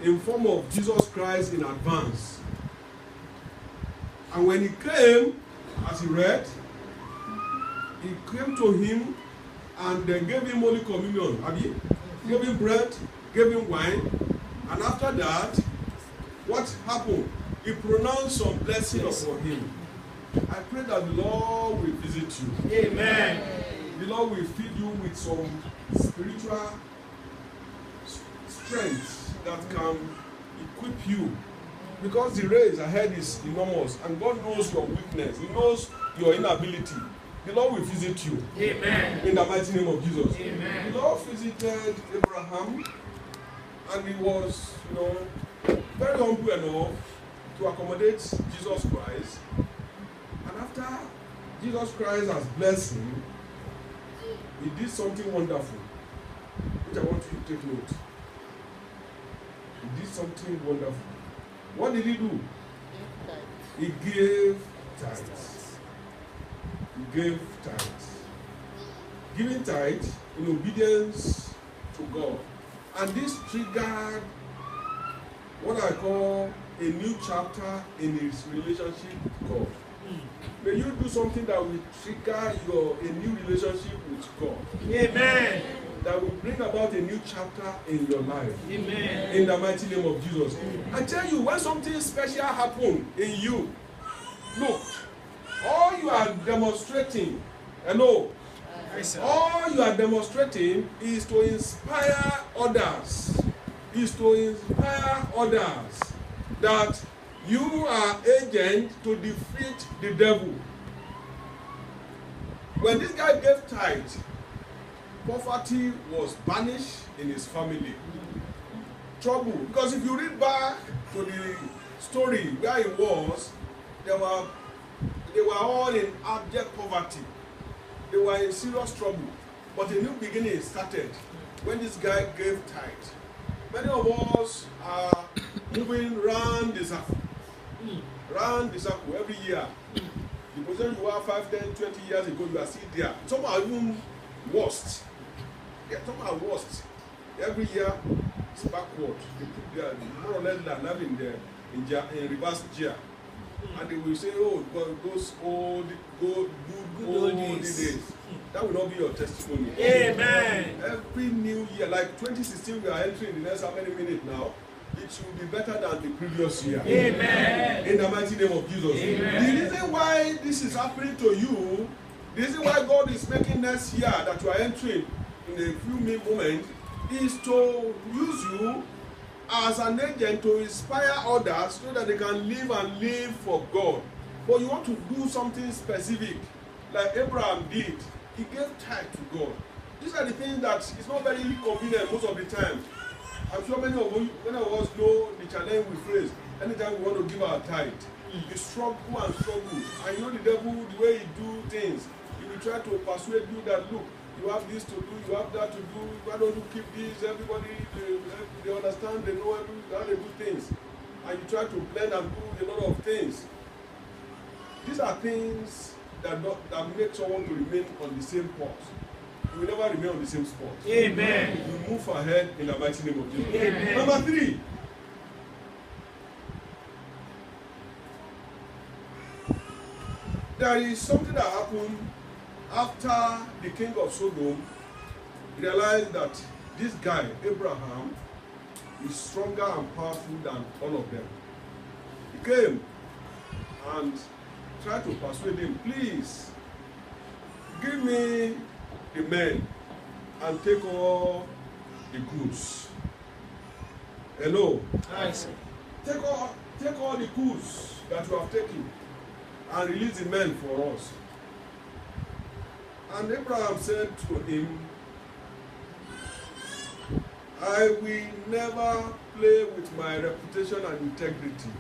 in form of Jesus Christ in advance. And when he came, as he read, he came to him and they gave him Holy Communion. Abi? Gave him bread, gave him wine. And after that, what happened? He pronounced some blessing upon him. I pray that the Lord will visit you. Amen. The Lord will feed you with some spiritual strength that can equip you. Because the race ahead is enormous and God knows your weakness. He knows your inability. The Lord will visit you. Amen. In the mighty name of Jesus. Amen. The Lord visited Abraham and he was, very humble enough to accommodate Jesus Christ. And after Jesus Christ has blessed him, he did something wonderful, which I want you to take note. He did something wonderful. What did he do? He gave tithes. He gave tithes. Giving tithes in obedience to God. And this triggered what I call a new chapter in his relationship with God. May you do something that will trigger a new relationship with God. Amen. That will bring about a new chapter in your life. Amen. In the mighty name of Jesus. I tell you, when something special happens in you, look, all you are demonstrating, all you are demonstrating is to inspire others. Is to inspire others that you are agent to defeat the devil. When this guy gave tithe, poverty was banished in his family. Trouble, because if you read back to the story where he was, they were all in abject poverty. They were in serious trouble. But a new beginning started when this guy gave tithe. Many of us are moving round the circle. Round the circle every year. The position you were 5, 10, 20 years ago, you are still there. Some are even worse. Yeah, some are worse. Every year it's backward. They put their more or less than having in reverse gear. And they will say, oh, those old days. That will not be your testimony. Amen. Every new year, like 2016, we are entering the next how many minutes now? It should be better than the previous year. Amen. In the mighty name of Jesus. Amen. The reason why this is happening to you, the reason why God is making next year that you are entering in a few moments, is to use you as an agent to inspire others so that they can live for God. But you want to do something specific, like Abraham did. He gave tithe to God. These are the things that is not very convenient most of the time. I'm sure many of us know the challenge we face anytime we want to give our tithe. You struggle and struggle. And you know the devil, the way he do things, he will try to persuade you that, look, you have this to do, you have that to do, why don't you keep this? Everybody, they understand, they know how they do things. And you try to blend and do a lot of things. These are things that make someone to remain on the same spot. You will never remain on the same spot. Amen. You move ahead in the mighty name of Jesus. Amen. Number 3. There is something that happened after the king of Sodom realized that this guy, Abraham, is stronger and powerful than all of them. He came and tried to persuade him, please, give me the men and take all the goods. Hello? Nice. Take all the goods that you have taken and release the men for us. And Abraham said to him, I will never play with my reputation and integrity.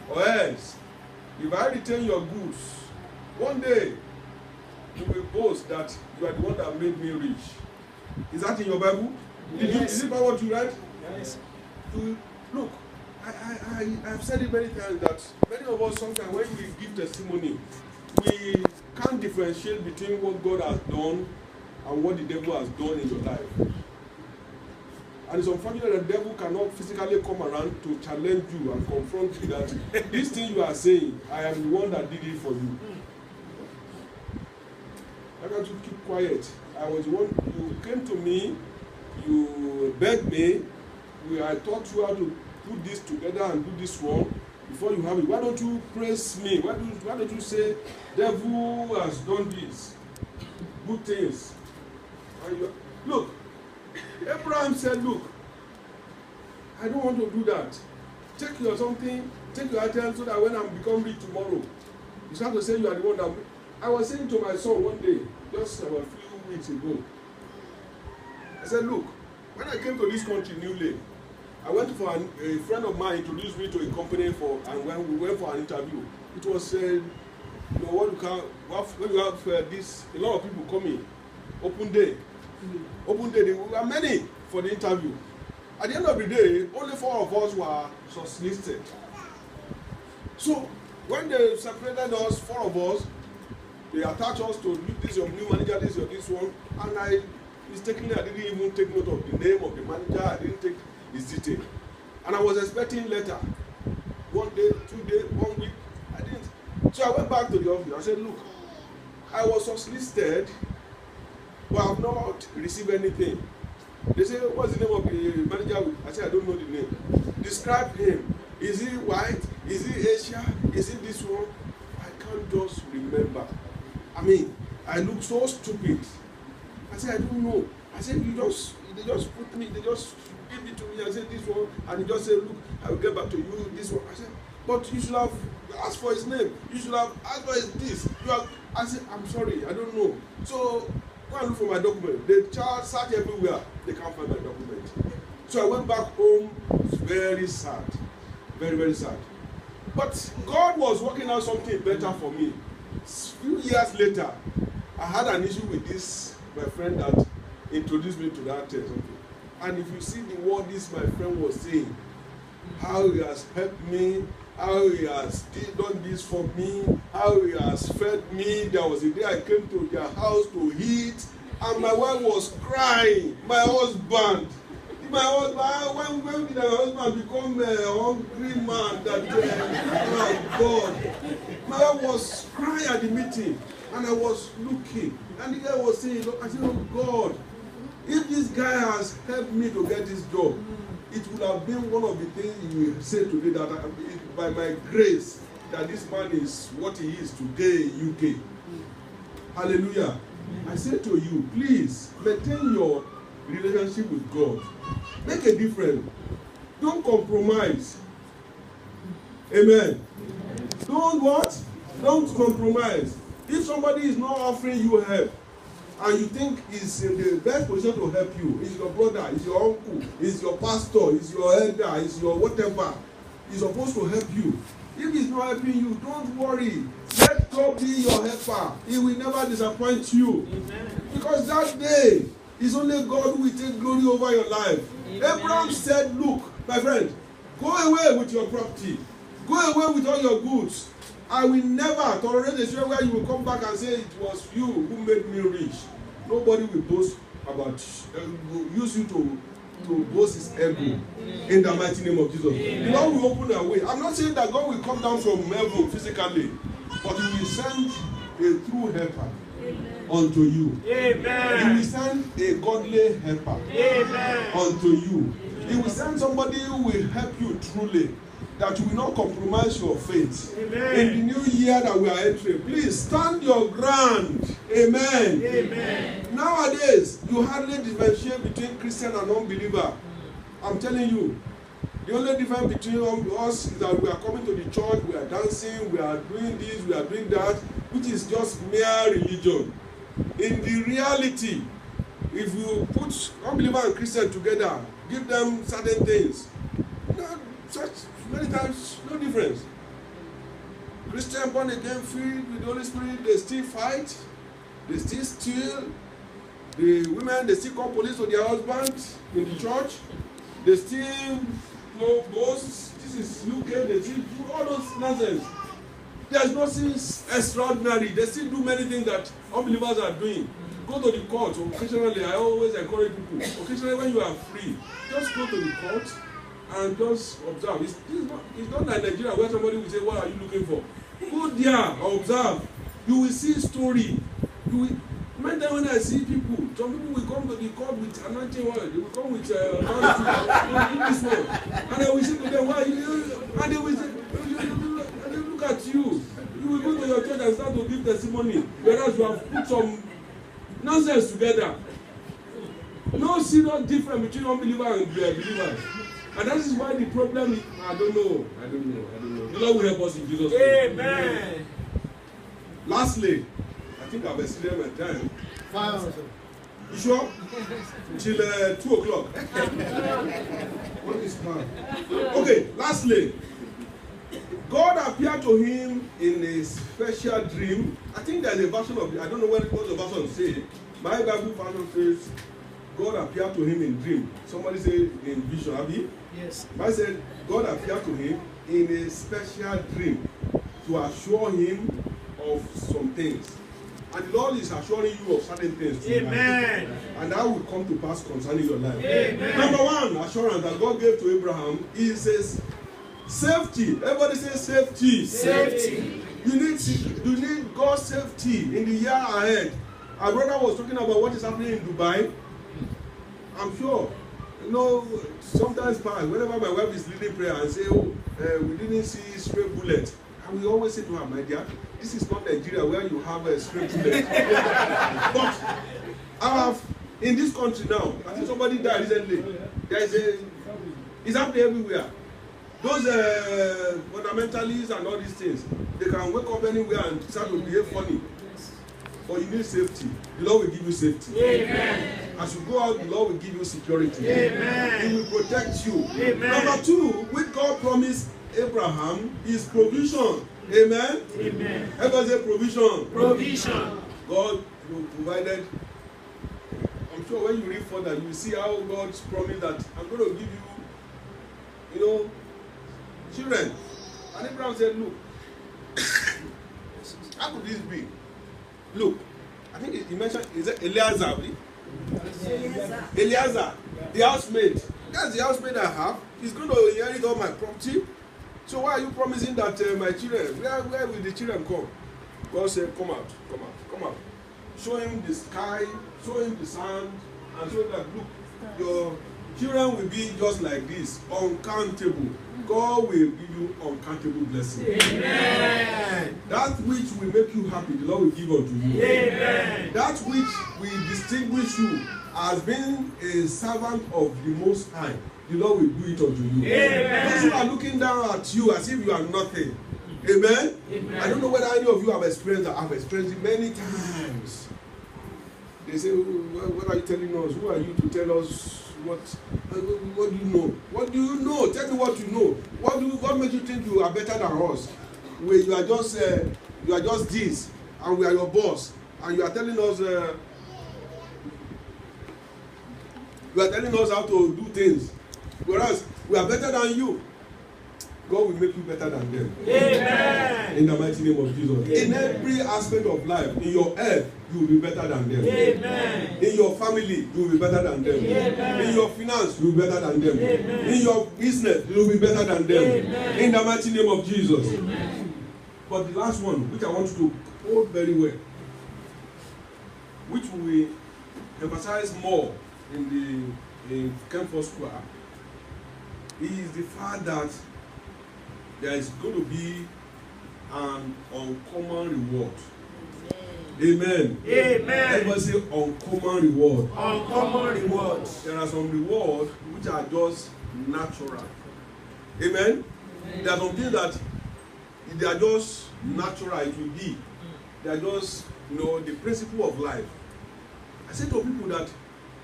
Or else, if I retain your goods, one day you will boast that you are the one that made me rich. Is that in your Bible? Yes. Is it about what you read? Yes. Look, I've said it many times that many of us sometimes when we give testimony, we can't differentiate between what God has done and what the devil has done in your life. And it's unfortunate that the devil cannot physically come around to challenge you and confront you that this thing you are saying, I am the one that did it for you. Why can't you keep quiet? I was the one, you came to me, you begged me, I taught you how to put this together and do this one before you have it. Why don't you praise me? Why don't you say, devil has done this? Good things. Look, Abraham said, look, I don't want to do that. Take your something, take your item so that when I become rich tomorrow, you start to say you are the one that... I was saying to my son one day, just about a few weeks ago, I said, look, when I came to this country newly, I went for a friend of mine introduced me to a company and when we went for an interview, it was, when you have this, a lot of people coming, open day, there were many for the interview. At the end of the day, only 4 of us were shortlisted. So, when they separated us, 4 of us, they attached us to, this is your new manager, this is your this one, and mistakenly, I didn't even take note of the name of the manager, I didn't take his detail. And I was expecting letter. 1 day, 2 days, 1 week, I didn't. So I went back to the office, I said, look, I was shortlisted, but I have not received anything. They say, what's the name of the manager? I said, I don't know the name. Describe him. Is he white? Is he Asian? Is he this one? I can't just remember. I mean, I look so stupid. I said, I don't know. I said, they just put me, they just give it to me. I said, this one. And he just said, look, I will get back to you, this one. I said, but you should have asked for his name. You should have asked for his this. I said, I'm sorry, I don't know. So, go and look for my document. They search everywhere. They can't find my document. So I went back home, very sad. Very, very sad. But God was working out something better for me. A few years later, I had an issue with this, my friend that introduced me to that something. And if you see the word this my friend was saying, how he has helped me, how he has done this for me, how he has fed me. There was a day I came to their house to eat, and my wife was crying. My husband, when did my husband become a hungry man? Oh God, my wife was crying at the meeting, and I was looking, and the guy was saying, look, I said, oh God, if this guy has helped me to get this job, it would have been one of the things you will say today that by my grace that this man is what he is today in UK. Hallelujah. I say to you, please maintain your relationship with God. Make a difference. Don't compromise. Amen. Don't what? Don't compromise. If somebody is not offering you help, and you think is in the best position to help you, is your brother, is your uncle, is your pastor, is your elder, is your whatever, he's supposed to help you. If he's not helping you, don't worry. Let God be your helper. He will never disappoint you. Amen. Because that day, it's only God who will take glory over your life. Amen. Abraham said, look, my friend, go away with your property. Go away with all your goods. I will never tolerate a situation where you will come back and say it was you who made me rich. Nobody will boast about use you to boast his ego in the mighty name of Jesus. The Lord will open a way. I'm not saying that God will come down from heaven physically, but he will send a true helper unto you. Amen. He will send a godly helper unto you. He will send somebody who will help you truly, that you will not compromise your faith. Amen. In the new year that we are entering, please stand your ground. Amen. Amen. Nowadays, you hardly differentiate between Christian and unbeliever. I'm telling you, the only difference between us is that we are coming to the church, we are dancing, we are doing this, we are doing that, which is just mere religion. In the reality, if you put unbeliever and Christian together, give them certain things, such many times, no difference. Christian born again, filled with the Holy Spirit, they still fight, they still steal. The women, they still call police to their husbands in the church. They still boast. This is UK, they still do all those nonsense. There's nothing extraordinary. They still do many things that unbelievers are doing. go to the court. Occasionally, I always encourage people. Occasionally, when you are free, just go to the court and just observe. It's not like Nigeria where somebody will say, "What are you looking for?" Go there, observe. You will see story. You will. Many times when I see people, some people will come to the court with anointing oil. They will come with authority in this one, and I will say to them, "Why?" And they will say, and they look at you. You will go to your church and start to give testimony, whereas you have put some nonsense together. No serious difference between unbelievers and believers. And that is why the problem is, I don't know. The Lord will help us in Jesus' name. Amen. Lastly, I think I've exceeded my time. 5 hours. You sure? Till 2 o'clock. What is time? Okay, lastly, God appeared to him in a special dream. I think there's a version of it. I don't know what the version says. My Bible version says, God appeared to him in dream. Somebody say in vision, Abi? Yes. I said, God appeared to him in a special dream to assure him of some things. And the Lord is assuring you of certain things tonight. Amen. And that will come to pass concerning your life. Amen. Number one assurance that God gave to Abraham is his safety. Everybody say safety. Safety. You need God's safety in the year ahead. Our brother was talking about what is happening in Dubai. I'm sure. You know, sometimes whenever my wife is leading prayer and say, "Oh, we didn't see stray bullet," and we always say to her, "My dear, this is not Nigeria where you have a stray bullet." But in this country now, I think somebody died recently. It's happening everywhere. Those fundamentalists and all these things, they can wake up anywhere and start to behave funny. But you need safety. The Lord will give you safety. Amen. As you go out, the Lord will give you security. Amen. He will protect you. Amen. Number two, which God promised Abraham is provision. Amen. Amen. Everybody say provision. Provision. God provided. I'm sure when you read further, you will see how God's promised that I'm going to give you, children. And Abraham said, "Look, how could this be? Look, I think he mentioned, is it Eliezer? Eliezer, the housemaid. That's the housemaid I have. He's going to inherit all my property. So why are you promising that my children, where will the children come?" God said, "Come out, come out, come out." Show him the sky, show him the sand, and show that, look, your children will be just like this, uncountable. God will give you uncountable blessings. Amen. That which will make you happy, the Lord will give unto you. Amen. That which will distinguish you as being a servant of the Most High, the Lord will do it unto you. Amen. Those who are looking down at you as if you are nothing. Amen? Amen. I don't know whether any of you have experienced that. I've experienced it many times. They say, "What are you telling us? Who are you to tell us what do you know? What do you know? Tell me what you know. What makes you think you are better than us? Where you are just this, and we are your boss, and you are telling us how to do things, whereas we are better than you." God will make you better than them. Amen. In the mighty name of Jesus. Amen. In every aspect of life, in your health, you will be better than them. Amen. In your family, you will be better than them. Amen. In your finance, you will be better than them. Amen. In your business, you will be better than them. Amen. In the mighty name of Jesus. Amen. But the last one, which I want you to hold very well, which we emphasize more in Campus Square, is the fact that there is going to be an uncommon reward. Amen. Amen. Everybody say uncommon reward. Uncommon rewards. There are some rewards which are just natural. Amen. There are some things that they are just natural. It will be. They are just, the principle of life. I say to people that,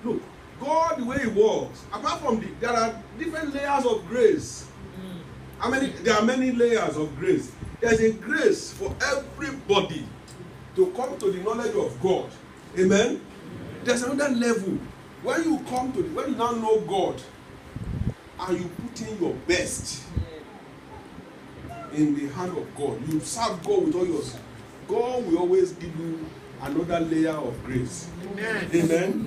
look, God, the way He works, apart from there are different layers of grace. There are many layers of grace. There's a grace for everybody to come to the knowledge of God. Amen. There's another level. When you now know God and you put in your best in the hand of God, you serve God with all yours, God will always give you another layer of grace. Amen. Amen.